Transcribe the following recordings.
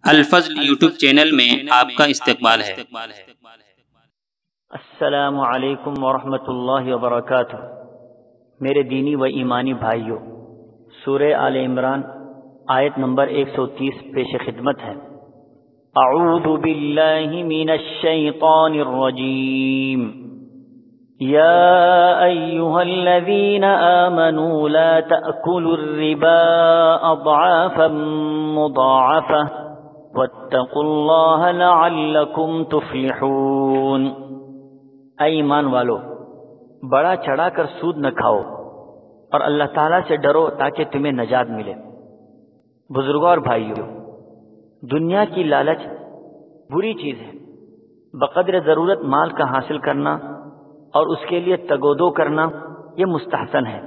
الفضل YouTube channel میں آپ کا استقبال ہے۔ السلام علیکم ورحمۃ اللہ وبرکاتہ۔ میرے دینی و ایمانی بھائیوں، سورہ آل عمران آیت نمبر 130 پیش خدمت ہے۔ اعوذ باللہ من الشیطان الرجیم، یا ایہا الذین آمنوا لا تأکلوا الربا اضعافا مضاعفہ واتقوا اللہ لعلکم تفلحون۔ اے ایمان والو، بڑا چڑھا کر سود نہ کھاؤ اور اللہ تعالیٰ سے ڈرو تاکہ تمہیں نجات ملے۔ بزرگوں اور بھائیوں، دنیا کی لالچ بری چیز ہے۔ بقدر ضرورت مال کا حاصل کرنا اور اس کے لیے تگودو کرنا یہ مستحسن ہے۔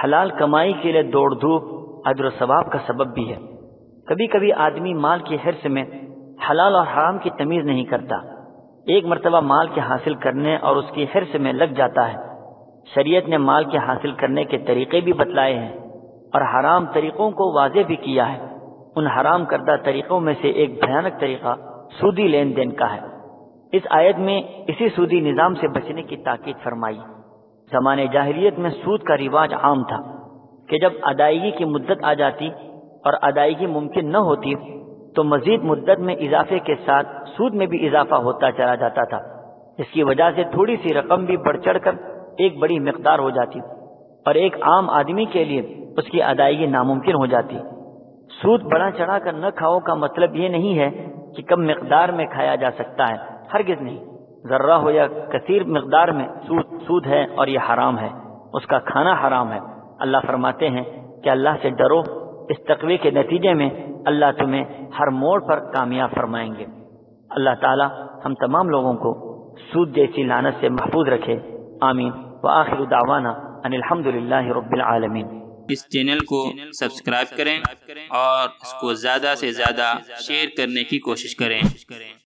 حلال کمائی کے لیے دوڑ دھوپ اجر و ثواب کا سبب بھی ہے۔ کبھی کبھی آدمی مال کی حرص میں حلال اور حرام کی تمیز نہیں کرتا، ایک مرتبہ مال کے حاصل کرنے اور اس کی حرص میں لگ جاتا ہے۔ شریعت نے مال کے حاصل کرنے کے طریقے بھی بتلائے ہیں اور حرام طریقوں کو واضح بھی کیا ہے۔ ان حرام کردہ طریقوں میں سے ایک بھیانک طریقہ سودی لین دین کا ہے۔ اس آیت میں اسی سودی نظام سے بچنے کی تاکید فرمائی۔ زمانے جاہلیت میں سود کا رواج عام تھا کہ جب ادائیگی کی مدت آ جاتی اور ادائیگی ممکن نہ ہوتی تو مزید مدت میں اضافے کے ساتھ سود میں بھی اضافہ ہوتا چلا جاتا تھا، جس کی وجہ سے تھوڑی سی رقم بھی بڑھ چڑھ کر ایک بڑی مقدار ہو جاتی اور ایک عام آدمی کے لیے اس کی ادائیگی ناممکن ہو جاتی۔ سود بڑا چڑھا کر نہ کھاؤ کا مطلب یہ نہیں ہے کہ کم مقدار میں کھایا جا سکتا ہے، ہرگز نہیں۔ ذرہ ہو یا کثیر مقدار میں سود ہے اور یہ حرام ہے، اس کا کھانا حرام ہے۔ اللہ فرماتے ہیں کہ اللہ سے ڈرو، اس تقوی کے نتیجے میں اللہ تمہیں ہر موڑ پر کامیاب فرمائیں گے۔ اللہ تعالی ہم تمام لوگوں کو سود جیسی لعنت سے محفوظ رکھے، آمین۔ وآخر دعوانا ان الحمدللہ رب العالمین۔ اس چینل کو سبسکرائب کریں اور اس کو زیادہ سے زیادہ شیئر کرنے کی کوشش کریں۔